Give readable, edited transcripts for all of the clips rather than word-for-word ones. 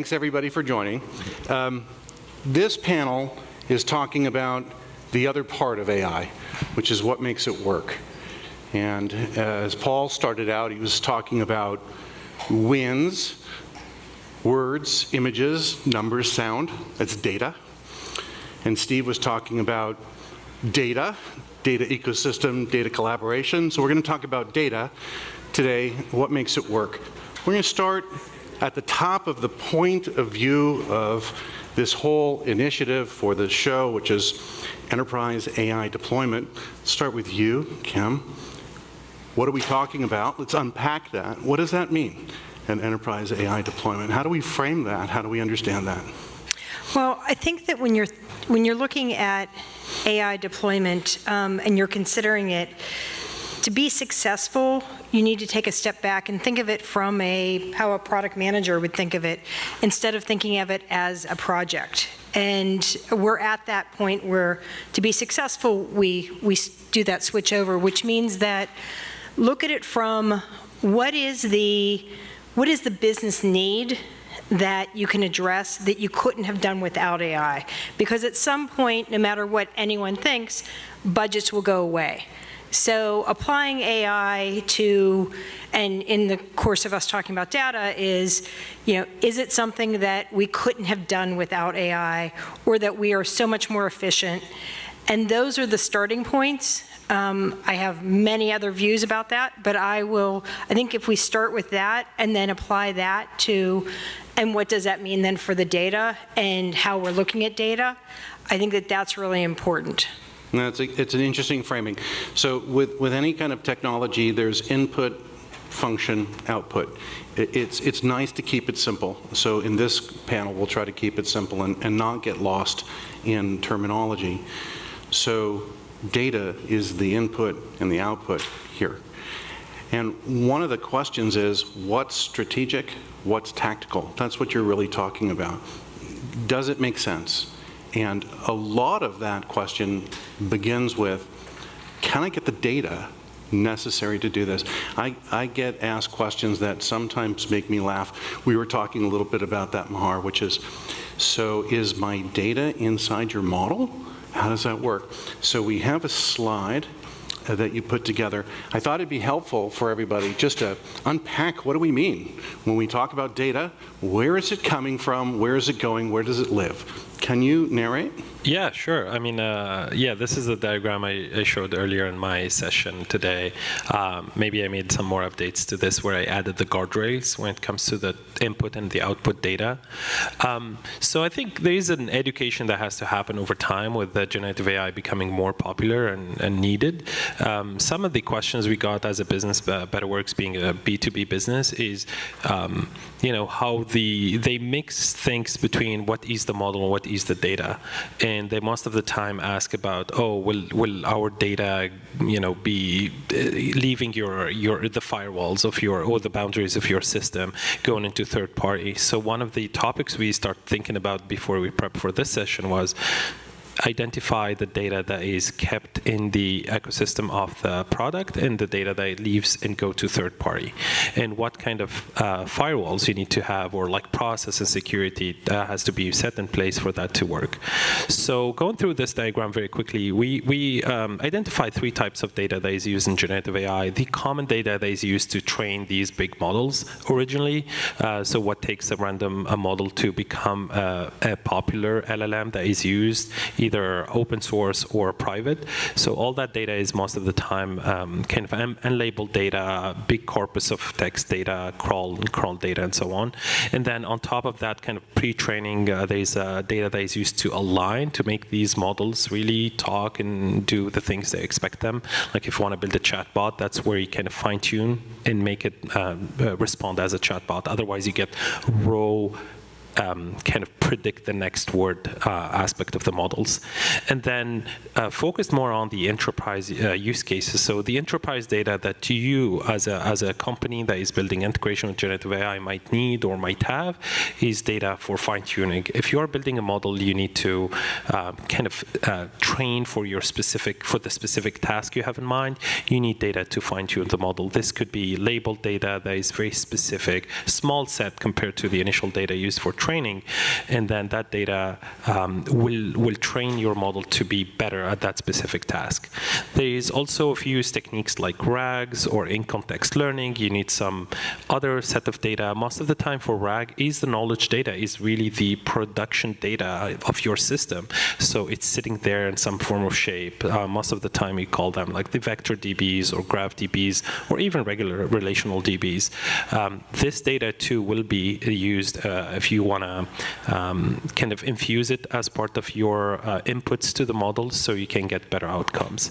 thanks everybody for joining. This panel is talking about the other part of AI, which is what makes it work. And as Paul started out, he was talking about WINS, words, images, numbers, sound. That's data. And Steve was talking about data ecosystem, data collaboration. So we're going to talk about data today, what makes it work. We're going to start at the top of the point of view of this whole initiative for the show, which is enterprise AI deployment. Let's start with you, Kim. What are we talking about? Let's unpack that. What does that mean, an enterprise AI deployment? How do we frame that? How do we understand that? Well, I think that when you're looking at AI deployment and you're considering it, to be successful, you need to take a step back and think of it from how a product manager would think of it, instead of thinking of it as a project. And we're at that point where, to be successful, we do that switch over, which means that look at it from what is the business need that you can address that you couldn't have done without AI. Because at some point, no matter what anyone thinks, budgets will go away. So applying AI to, and in the course of us talking about data, is it something that we couldn't have done without AI, or that we are so much more efficient? And those are the starting points. I have many other views about that, but I think if we start with that and then apply that to, and what does that mean then for the data and how we're looking at data, I think that that's really important. It's an interesting framing. So with any kind of technology, there's input, function, output. It's nice to keep it simple. So in this panel, we'll try to keep it simple and not get lost in terminology. So data is the input and the output here. And one of the questions is, what's strategic, what's tactical? That's what you're really talking about. Does it make sense? And a lot of that question begins with, can I get the data necessary to do this? I get asked questions that sometimes make me laugh. We were talking a little bit about that, Mahar, which is, so is my data inside your model? How does that work? So we have a slide that you put together. I thought it'd be helpful for everybody just to unpack, what do we mean when we talk about data? Where is it coming from? Where is it going? Where does it live? Can you narrate? Yeah, sure. I mean, this is the diagram I showed earlier in my session today. Maybe I made some more updates to this where I added the guardrails when it comes to the input and the output data. So I think there is an education that has to happen over time with the generative AI becoming more popular and needed. Some of the questions we got as a business, BetterWorks being a B2B business, is how they mix things between what is the model and what is the data. And they most of the time ask about, will our data, be leaving the firewalls of or the boundaries of your system, going into third party. So one of the topics we start thinking about before we prep for this session was identify the data that is kept in the ecosystem of the product and the data that leaves and go to third party, and what kind of firewalls you need to have, or like process and security that has to be set in place for that to work. So going through this diagram very quickly, we identify 3 types of data that is used in generative AI. The common data that is used to train these big models originally, so what takes a random model to become a popular LLM that is used, either open source or private. So all that data is most of the time kind of unlabeled data, big corpus of text data, crawl data, and so on. And then on top of that kind of pre-training, there's data that is used to align to make these models really talk and do the things they expect them. Like if you want to build a chatbot, that's where you kind of fine-tune and make it respond as a chatbot. Otherwise, you get raw kind of predict the next word aspect of the models. And then focused more on the enterprise use cases. So the enterprise data that you as a company that is building integration with generative AI might need or might have is data for fine-tuning. If you are building a model, you need to kind of train for the specific task you have in mind. You need data to fine-tune the model. This could be labeled data that is very specific, small set compared to the initial data used for training, and then that data will train your model to be better at that specific task. There is also, if you use techniques like RAGs or in-context learning, you need some other set of data. Most of the time for RAG is the knowledge data, is really the production data of your system. So it's sitting there in some form of shape. Most of the time we call them like the vector DBs or graph DBs or even regular relational DBs. This data too will be used if you want to kind of infuse it as part of your inputs to the models so you can get better outcomes.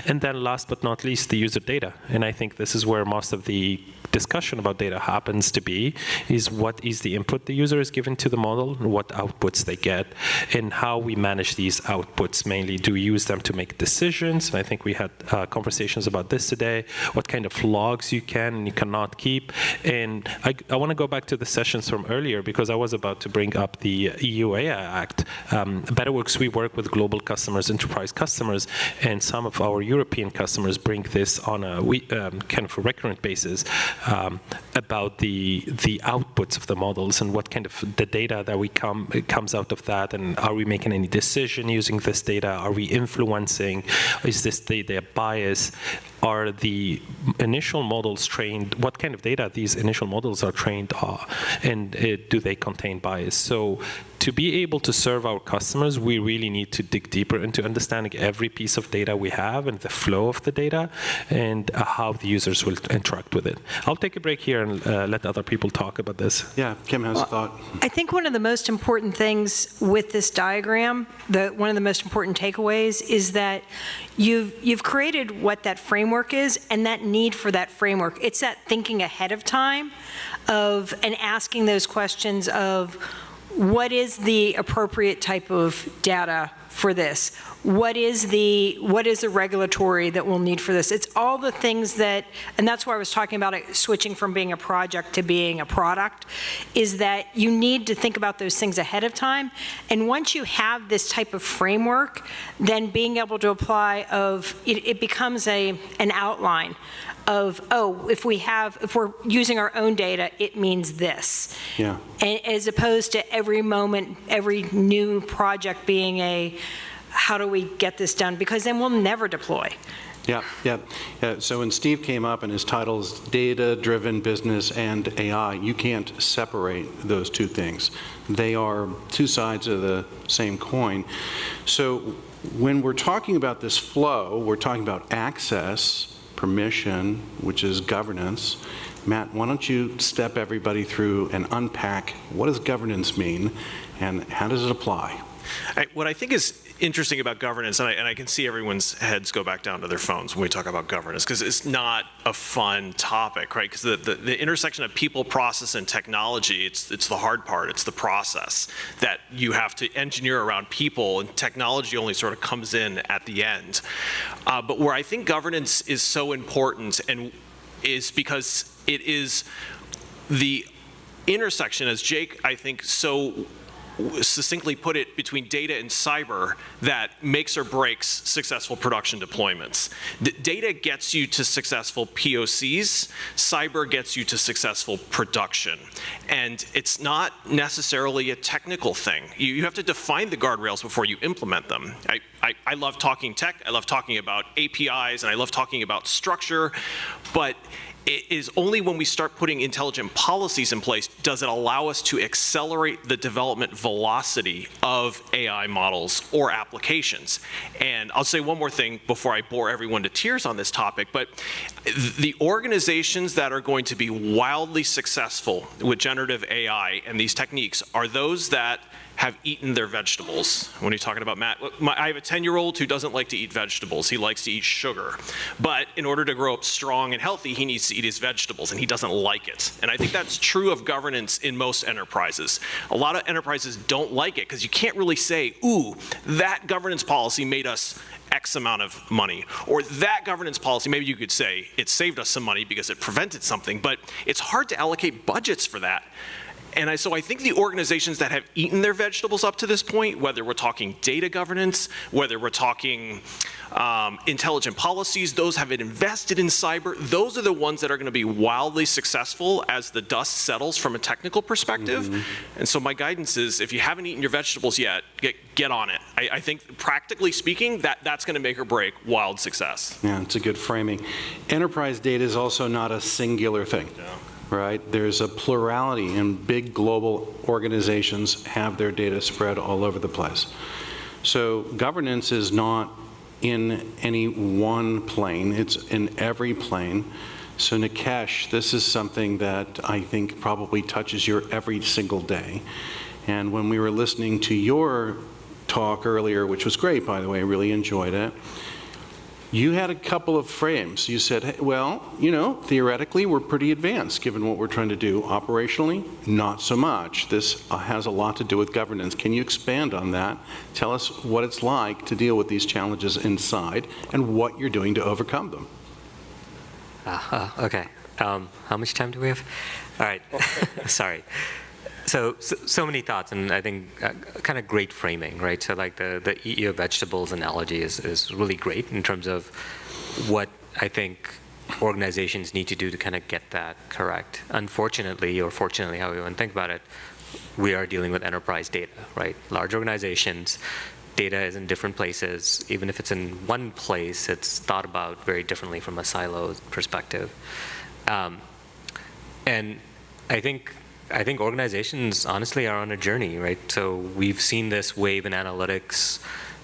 And then last but not least, the user data. And I think this is where most of the discussion about data happens to be, is what is the input the user is given to the model, what outputs they get, and how we manage these outputs mainly. Do we use them to make decisions? And I think we had conversations about this today, what kind of logs you can and you cannot keep. And I want to go back to the sessions from earlier because I was about to bring up the EU AI Act. BetterWorks, we work with global customers, enterprise customers, and some of our European customers bring this on a kind of a recurrent basis. About the outputs of the models and what kind of the data that comes out of that, and are we making any decision using this data? Are we influencing? Is this data bias? Are the initial models trained? What kind of data these initial models are trained on, and do they contain bias? So to be able to serve our customers, we really need to dig deeper into understanding every piece of data we have and the flow of the data and how the users will interact with it. I'll take a break here and let other people talk about this. Yeah, Kim has a thought. I think one of the most important things with this diagram, one of the most important takeaways, is that you've created what that framework is and that need for that framework. It's that thinking ahead of time and asking those questions of, what is the appropriate type of data for this? What is the regulatory that we'll need for this? It's all the things that, and that's why I was talking about it switching from being a project to being a product, is that you need to think about those things ahead of time. And once you have this type of framework, then being able to apply it becomes an outline of, oh, if we're using our own data, it means this. Yeah. And as opposed to every moment, every new project being how do we get this done? Because then we'll never deploy. Yeah. So when Steve came up and his title is Data-Driven Business and AI, you can't separate those two things. They are two sides of the same coin. So when we're talking about this flow, we're talking about access, permission, which is governance. Matt, why don't you step everybody through and unpack what does governance mean and how does it apply? What I think is interesting about governance, and I can see everyone's heads go back down to their phones when we talk about governance, because it's not a fun topic, right? Because the intersection of people, process, and technology, it's the hard part. It's the process that you have to engineer around people, and technology only sort of comes in at the end. But where I think governance is so important and is because it is the intersection, as Jake, I think, so succinctly put it, between data and cyber that makes or breaks successful production deployments. The data gets you to successful POCs, cyber gets you to successful production. And it's not necessarily a technical thing. You have to define the guardrails before you implement them. I love talking tech, I love talking about APIs, and I love talking about structure, but it is only when we start putting intelligent policies in place does it allow us to accelerate the development velocity of AI models or applications. And I'll say one more thing before I bore everyone to tears on this topic, but the organizations that are going to be wildly successful with generative AI and these techniques are those that have eaten their vegetables. When you're talking about Matt, I have a 10-year-old who doesn't like to eat vegetables. He likes to eat sugar. But in order to grow up strong and healthy, he needs to eat his vegetables, and he doesn't like it. And I think that's true of governance in most enterprises. A lot of enterprises don't like it because you can't really say, ooh, that governance policy made us X amount of money. Or that governance policy, maybe you could say it saved us some money because it prevented something, but it's hard to allocate budgets for that. And so I think the organizations that have eaten their vegetables up to this point, whether we're talking data governance, whether we're talking intelligent policies, those have invested in cyber, those are the ones that are going to be wildly successful as the dust settles from a technical perspective. And so my guidance is, if you haven't eaten your vegetables yet, get on it. I think practically speaking, that's going to make or break wild success. Yeah, it's a good framing. Enterprise data is also not a singular thing. Yeah. Right? There's a plurality, and big global organizations have their data spread all over the place. So governance is not in any one plane, it's in every plane. So Nikesh, this is something that I think probably touches your every single day. And when we were listening to your talk earlier, which was great, by the way, I really enjoyed it, you had a couple of frames. You said, hey, well, you know, theoretically, we're pretty advanced given what we're trying to do. Operationally, not so much. This has a lot to do with governance. Can you expand on that? Tell us what it's like to deal with these challenges inside and what you're doing to overcome them. Okay. How much time do we have? All right. Sorry. So many thoughts, and I think kind of great framing, right? So like the eat your vegetables analogy is really great in terms of what I think organizations need to do to kind of get that correct. Unfortunately, or fortunately, however you want to think about it, we are dealing with enterprise data, right? Large organizations, data is in different places. Even if it's in one place, it's thought about very differently from a siloed perspective. And I think organizations honestly are on a journey, right? So we've seen this wave in analytics,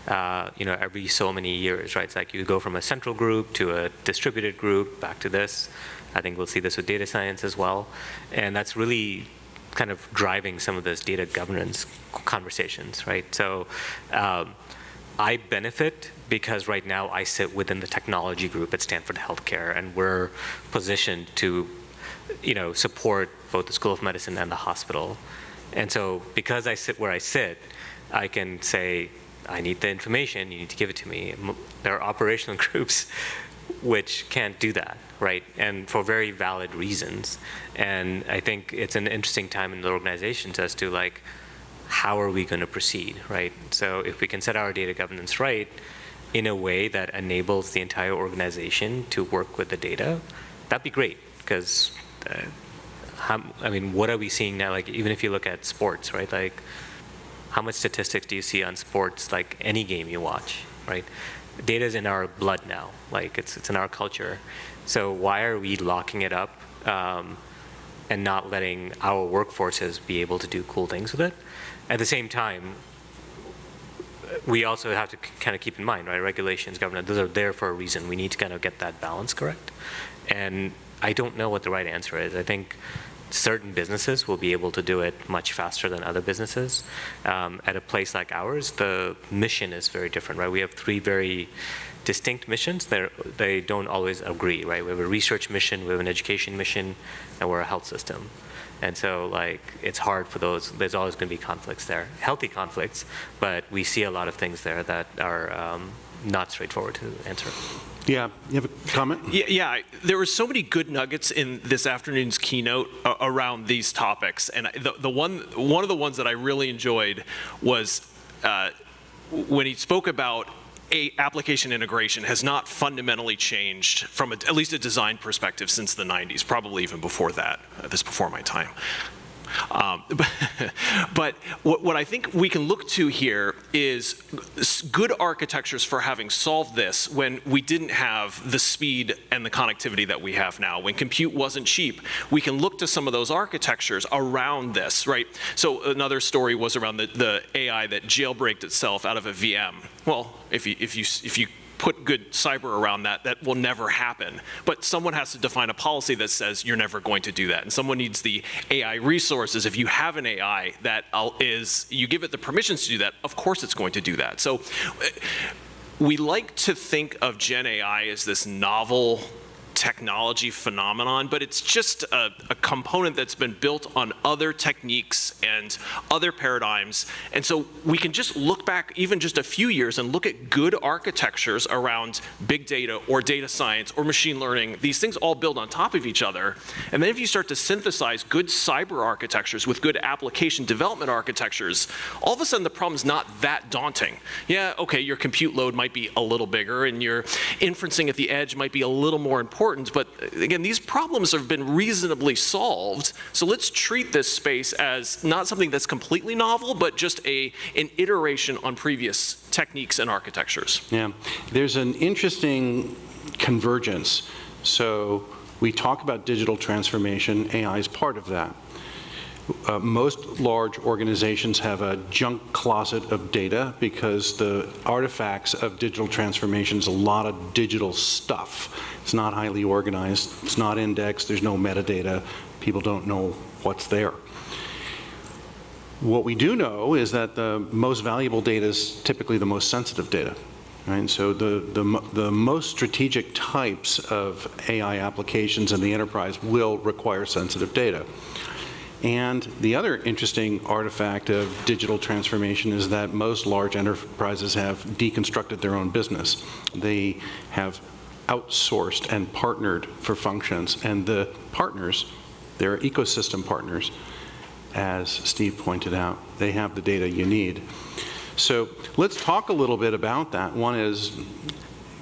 every so many years, right? It's like you go from a central group to a distributed group, back to this. I think we'll see this with data science as well. And that's really kind of driving some of those data governance conversations, right? So I benefit because right now I sit within the technology group at Stanford Healthcare, and we're positioned to support both the School of Medicine and the hospital. And so because I sit where I sit, I can say, I need the information, you need to give it to me. There are operational groups which can't do that, right? And for very valid reasons. And I think it's an interesting time in the organizations as to like, how are we going to proceed, right? So if we can set our data governance right in a way that enables the entire organization to work with the data, that'd be great, because what are we seeing now? Like, even if you look at sports, right? Like, how much statistics do you see on sports? Like any game you watch, right? Data is in our blood now. Like it's in our culture. So why are we locking it up and not letting our workforces be able to do cool things with it? At the same time, we also have to kind of keep in mind, right? Regulations, governance, those are there for a reason. We need to kind of get that balance correct. And I don't know what the right answer is. I think certain businesses will be able to do it much faster than other businesses. At a place like ours, the mission is very different, right? We have three very distinct missions. They don't always agree, right? We have a research mission, we have an education mission, and we're a health system. And so, like, it's hard for those. There's always going to be conflicts there, healthy conflicts, but we see a lot of things there that are not straightforward to answer. Yeah, you have a comment? Yeah, there were so many good nuggets in this afternoon's keynote around these topics, and one of the ones that I really enjoyed was when he spoke about application integration has not fundamentally changed from at least a design perspective since the 90s, probably even before that. This before my time. But what I think we can look to here is good architectures for having solved this when we didn't have the speed and the connectivity that we have now. When compute wasn't cheap, we can look to some of those architectures around this, right? So another story was around the AI that jailbreaked itself out of a VM. Well, if you put good cyber around that, that will never happen. But someone has to define a policy that says you're never going to do that. And someone needs the AI resources. If you have an AI that you give it the permissions to do that, of course it's going to do that. So we like to think of Gen AI as this novel technology phenomenon, but it's just a component that's been built on other techniques and other paradigms. And so we can just look back even just a few years and look at good architectures around big data or data science or machine learning. These things all build on top of each other. And then if you start to synthesize good cyber architectures with good application development architectures, all of a sudden the problem's not that daunting. Yeah, okay, your compute load might be a little bigger and your inferencing at the edge might be a little more important, but again, these problems have been reasonably solved. So let's treat this space as not something that's completely novel, but just an iteration on previous techniques and architectures. Yeah, there's an interesting convergence. So we talk about digital transformation, AI is part of that. Most large organizations have a junk closet of data because the artifacts of digital transformation is a lot of digital stuff. It's not highly organized, it's not indexed, there's no metadata, people don't know what's there. What we do know is that the most valuable data is typically the most sensitive data. Right? So the most strategic types of AI applications in the enterprise will require sensitive data. And the other interesting artifact of digital transformation is that most large enterprises have deconstructed their own business. They have outsourced and partnered for functions, and the partners, they're ecosystem partners, as Steve pointed out. They have the data you need. So let's talk a little bit about that. One is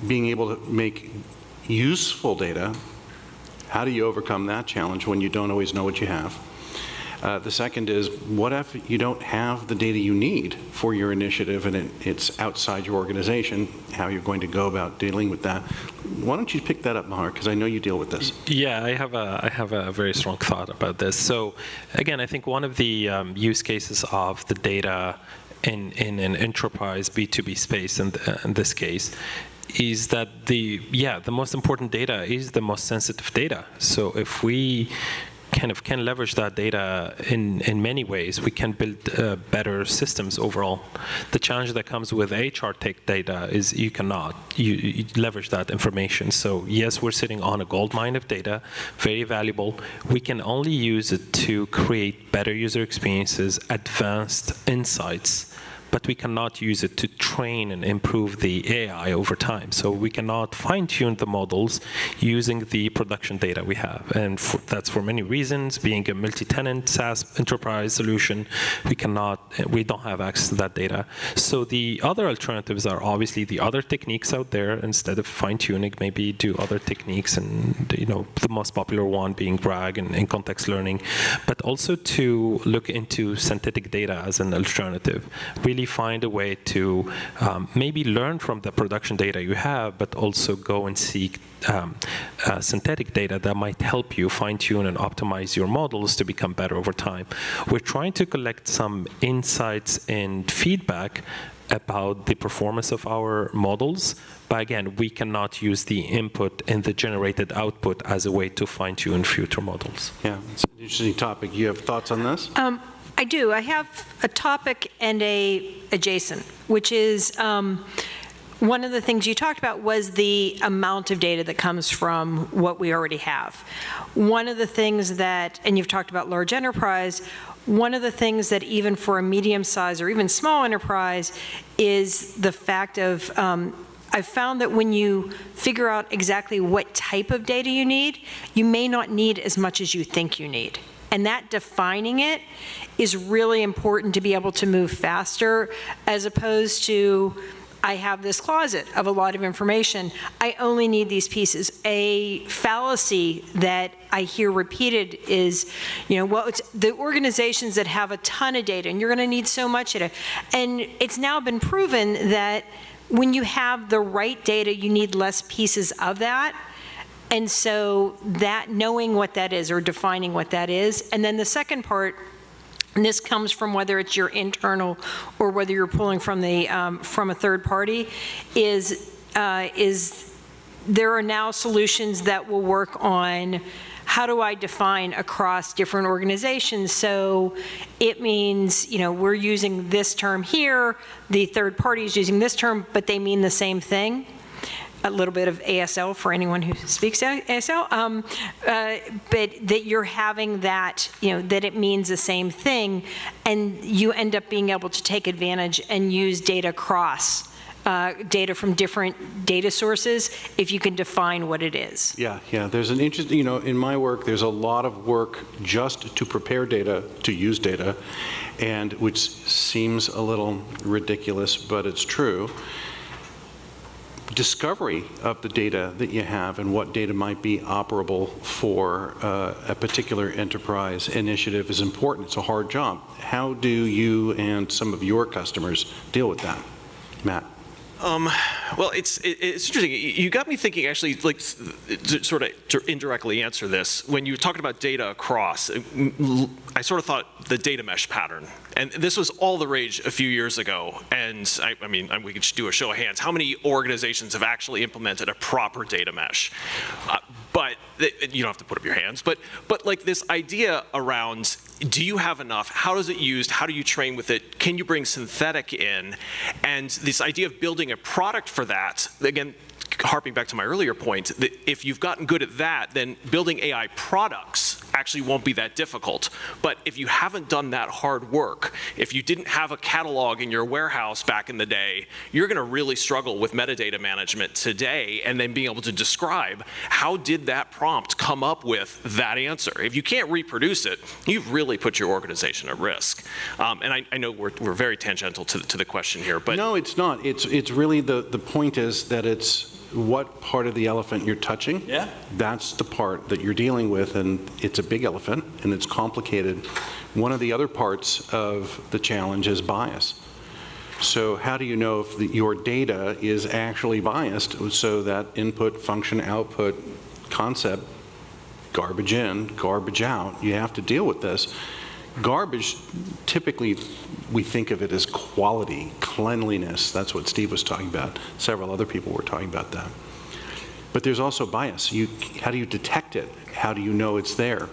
being able to make useful data. How do you overcome that challenge when you don't always know what you have? The second is, what if you don't have the data you need for your initiative and it's outside your organization? How you're going to go about dealing with that? Why don't you pick that up, Mahar, because I know you deal with this. Yeah, I have a very strong thought about this. So again, I think one of the use cases of the data in an enterprise B2B space in this case is that the most important data is the most sensitive data. So if we kind of can leverage that data in many ways, we can build better systems overall. The challenge that comes with HR tech data is you cannot you leverage that information. So yes, we're sitting on a gold mine of data, very valuable. We can only use it to create better user experiences, advanced insights, but we cannot use it to train and improve the AI over time. So we cannot fine-tune the models using the production data we have. And that's for many reasons. Being a multi-tenant SaaS enterprise solution, we don't have access to that data. So the other alternatives are obviously the other techniques out there. Instead of fine-tuning, maybe do other techniques, and the most popular one being RAG and context learning, but also to look into synthetic data as an alternative. Really find a way to maybe learn from the production data you have, but also go and seek synthetic data that might help you fine-tune and optimize your models to become better over time. We're trying to collect some insights and feedback about the performance of our models, but again, we cannot use the input and the generated output as a way to fine-tune future models. Yeah, it's an interesting topic. You have thoughts on this? I do. I have a topic and a adjacent, which is one of the things you talked about was the amount of data that comes from what we already have. One of the things that, and you've talked about large enterprise, one of the things that even for a medium-sized or even small enterprise is the fact of I've found that when you figure out exactly what type of data you need, you may not need as much as you think you need. And that defining it is really important to be able to move faster, as opposed to, I have this closet of a lot of information, I only need these pieces. A fallacy that I hear repeated is, well, it's the organizations that have a ton of data, and you're gonna need so much data. And it's now been proven that when you have the right data, you need less pieces of that. And so that, knowing what that is or defining what that is. And then the second part, and this comes from whether it's your internal or whether you're pulling from a third party, is there are now solutions that will work on how do I define across different organizations. So it means, we're using this term here, the third party is using this term, but they mean the same thing. a little bit of ASL for anyone who speaks ASL, but that you're having that, that it means the same thing, and you end up being able to take advantage and use data across data from different data sources if you can define what it is. Yeah, there's an interesting, in my work, there's a lot of work just to prepare data, to use data, and which seems a little ridiculous, but it's true. Discovery of the data that you have and what data might be operable for a particular enterprise initiative is important. It's a hard job. How do you and some of your customers deal with that? Matt? Well, it's interesting. You got me thinking, actually, like, to sort of indirectly answer this. When you were talking about data across, I sort of thought the data mesh pattern. And this was all the rage a few years ago. And I mean, we could do a show of hands. How many organizations have actually implemented a proper data mesh? But you don't have to put up your hands. But like this idea around, do you have enough? How is it used? How do you train with it? Can you bring synthetic in? And this idea of building a product for that, again, harping back to my earlier point, that if you've gotten good at that, then building AI products actually won't be that difficult. But if you haven't done that hard work, if you didn't have a catalog in your warehouse back in the day, you're going to really struggle with metadata management today, and then being able to describe how did that prompt come up with that answer. If you can't reproduce it, you've really put your organization at risk. And I know we're very tangential to the question here, but No, it's not. It's really the point is that it's what part of the elephant you're touching. Yeah. That's the part that you're dealing with, and it's a big elephant, and it's complicated. One of the other parts of the challenge is bias. So how do you know if your data is actually biased so that input, function, output concept, garbage in, garbage out, you have to deal with this. Garbage, typically we think of it as quality, cleanliness. That's what Steve was talking about. Several other people were talking about that. But there's also bias. How do you detect it? How do you know it's there?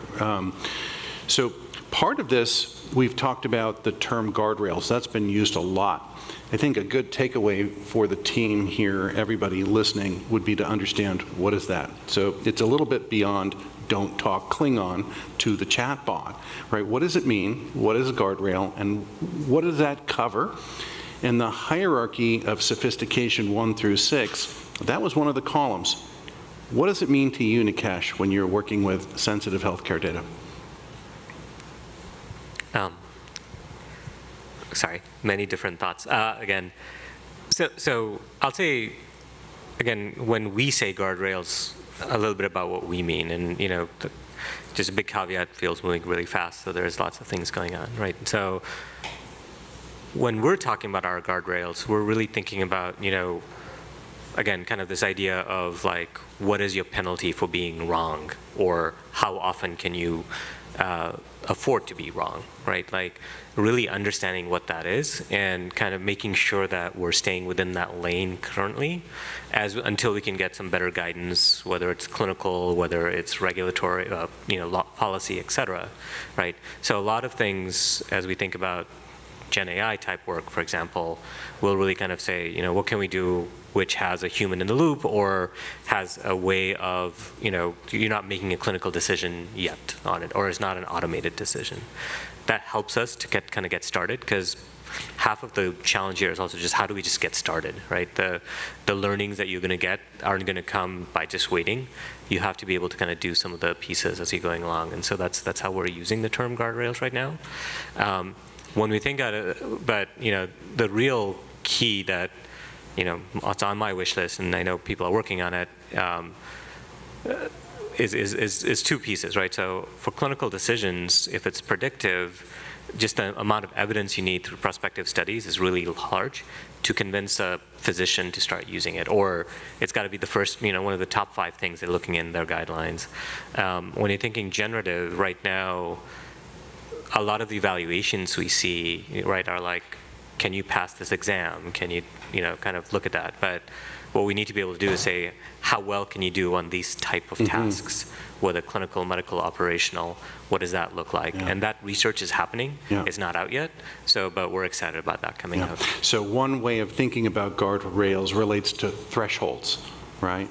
So part of this, we've talked about the term guardrails. That's been used a lot. I think a good takeaway for the team here, everybody listening, would be to understand what is that. So it's a little bit beyond don't talk Klingon to the chat bot, right? What does it mean? What is a guardrail? And what does that cover? In the hierarchy of sophistication 1 through 6, that was one of the columns. What does it mean to you, Nikesh, when you're working with sensitive healthcare data? Sorry, many different thoughts. Again, so I'll say, again, when we say guardrails, a little bit about what we mean, and just a big caveat: field's moving really fast, so there's lots of things going on, right? So when we're talking about our guardrails, we're really thinking about, again, kind of this idea of like, what is your penalty for being wrong, or how often can you afford to be wrong, right? Like really understanding what that is and kind of making sure that we're staying within that lane currently until we can get some better guidance, whether it's clinical, whether it's regulatory, law, policy, et cetera, right? So a lot of things as we think about Gen AI type work, for example, we'll really kind of say, what can we do which has a human in the loop or has a way of, you're not making a clinical decision yet on it, or it's not an automated decision. That helps us to get started, because half of the challenge here is also just how do we just get started, right? The learnings that you're going to get aren't going to come by just waiting. You have to be able to kind of do some of the pieces as you're going along, and so that's how we're using the term guardrails right now. When we think about it, but the real key that it's on my wish list, and I know people are working on it, is two pieces, right? So for clinical decisions, if it's predictive, just the amount of evidence you need through prospective studies is really large to convince a physician to start using it, or it's got to be the first, one of the top 5 things they're looking in their guidelines. When you're thinking generative right now, a lot of the evaluations we see, right, are like, can you pass this exam? Can you, kind of look at that? But what we need to be able to do is say, how well can you do on these type of tasks, whether clinical, medical, operational, what does that look like? Yeah. And that research is happening. Yeah. It's not out yet, but we're excited about that coming out. So one way of thinking about guardrails relates to thresholds. right?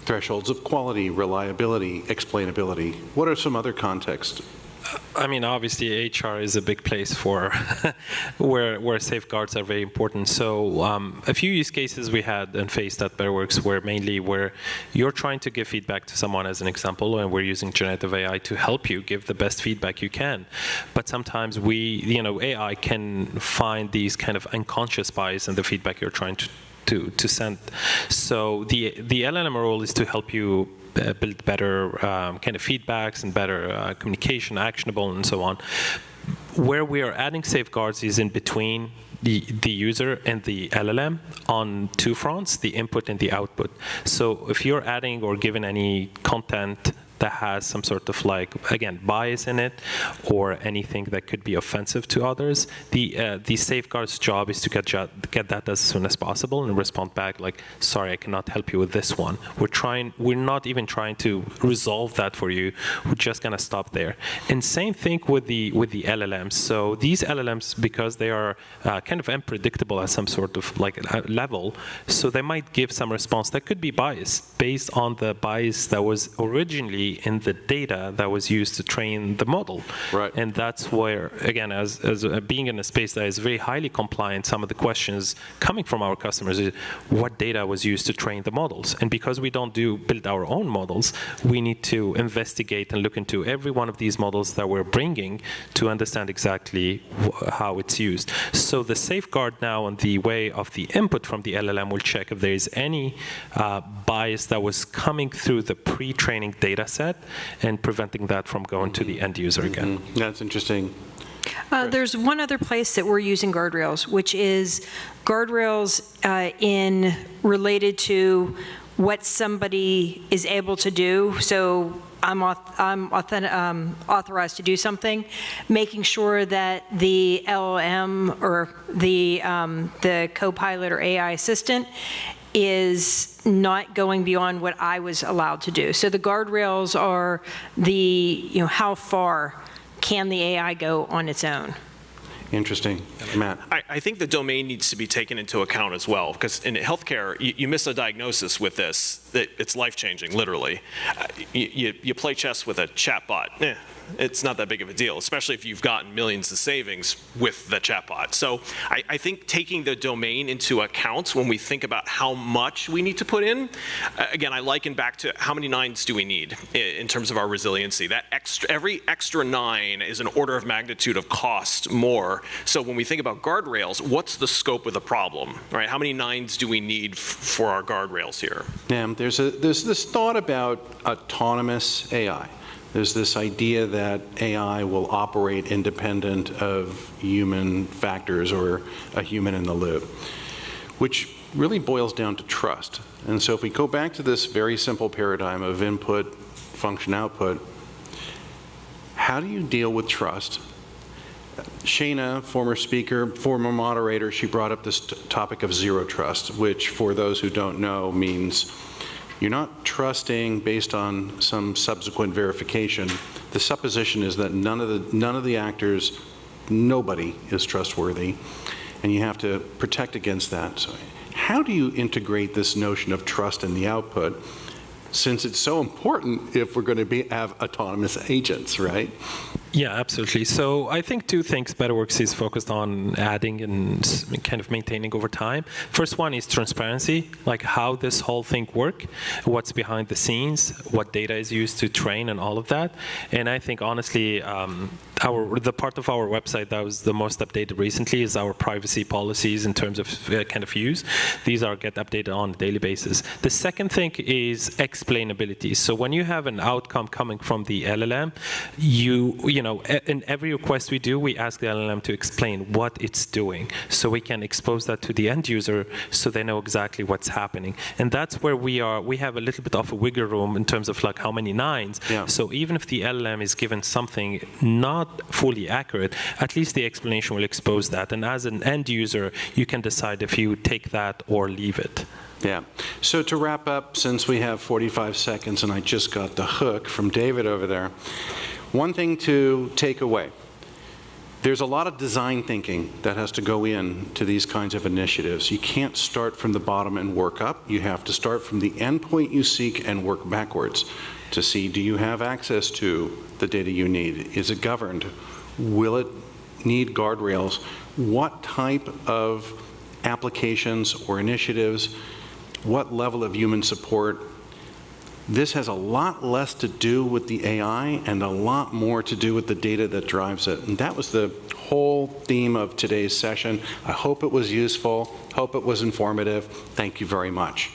Thresholds of quality, reliability, explainability. What are some other contexts? I mean, obviously, HR is a big place for where safeguards are very important. So a few use cases we had and faced at BetterWorks were mainly where you're trying to give feedback to someone, as an example, and we're using generative AI to help you give the best feedback you can. But sometimes AI can find these kind of unconscious bias in the feedback you're trying to send. So the LLM role is to help you build better kind of feedbacks and better communication, actionable, and so on. Where we are adding safeguards is in between the user and the LLM on two fronts, the input and the output. So if you're adding or giving any content that has some sort of again, bias in it or anything that could be offensive to others, the safeguards job is to get that as soon as possible and respond back like, sorry, I cannot help you with this one. We're not even trying to resolve that for you. We're just gonna stop there. And same thing with the LLMs. So these LLMs, because they are kind of unpredictable at some sort of level, so they might give some response that could be biased based on the bias that was originally in the data that was used to train the model. Right. And that's where, again, as being in a space that is very highly compliant, some of the questions coming from our customers is what data was used to train the models. And because we don't build our own models, we need to investigate and look into every one of these models that we're bringing to understand exactly how it's used. So the safeguard now on the way of the input from the LLM will check if there is any bias that was coming through the pre-training data set and preventing that from going to the end user again. That's interesting. There's one other place that we're using guardrails, which is guardrails related to what somebody is able to do. So I'm authorized to do something, making sure that the LLM or the co-pilot or AI assistant is not going beyond what I was allowed to do. So the guardrails are how far can the AI go on its own? Interesting. Matt? I think the domain needs to be taken into account as well, because in healthcare, you miss a diagnosis with this, that it's life-changing, literally. You play chess with a chatbot. It's not that big of a deal, especially if you've gotten millions of savings with the chatbot. So I think taking the domain into account when we think about how much we need to put in, again, I liken back to how many nines do we need in terms of our resiliency. Every extra 9 is an order of magnitude of cost more. So when we think about guardrails, what's the scope of the problem, right? How many 9s do we need for our guardrails here? Yeah, there's this thought about autonomous AI. There's this idea that AI will operate independent of human factors or a human in the loop, which really boils down to trust. And so if we go back to this very simple paradigm of input, function, output, how do you deal with trust? Shana, former speaker, former moderator, she brought up this topic of zero trust, which for those who don't know means you're not trusting based on some subsequent verification. The supposition is that none of the actors, nobody is trustworthy, and you have to protect against that. So how do you integrate this notion of trust in the output, since it's so important if we're going to have autonomous agents, right? Yeah, absolutely. So I think two things BetterWorks is focused on adding and kind of maintaining over time. First one is transparency, like how this whole thing works, what's behind the scenes, what data is used to train and all of that. And I think honestly, the part of our website that was the most updated recently is our privacy policies in terms of kind of use. These get updated on a daily basis. The second thing is explainability. So when you have an outcome coming from the LLM, in every request we do, we ask the LLM to explain what it's doing, so we can expose that to the end user so they know exactly what's happening. And that's where we have a little bit of a wiggle room in terms of like how many 9s. Yeah. So even if the LLM is given something not fully accurate, at least the explanation will expose that. And as an end user, you can decide if you take that or leave it. Yeah. So to wrap up, since we have 45 seconds and I just got the hook from David over there, one thing to take away. There's a lot of design thinking that has to go into these kinds of initiatives. You can't start from the bottom and work up. You have to start from the endpoint you seek and work backwards to see, do you have access to the data you need? Is it governed? Will it need guardrails? What type of applications or initiatives? What level of human support? This has a lot less to do with the AI and a lot more to do with the data that drives it. And that was the whole theme of today's session. I hope it was useful. Hope it was informative. Thank you very much.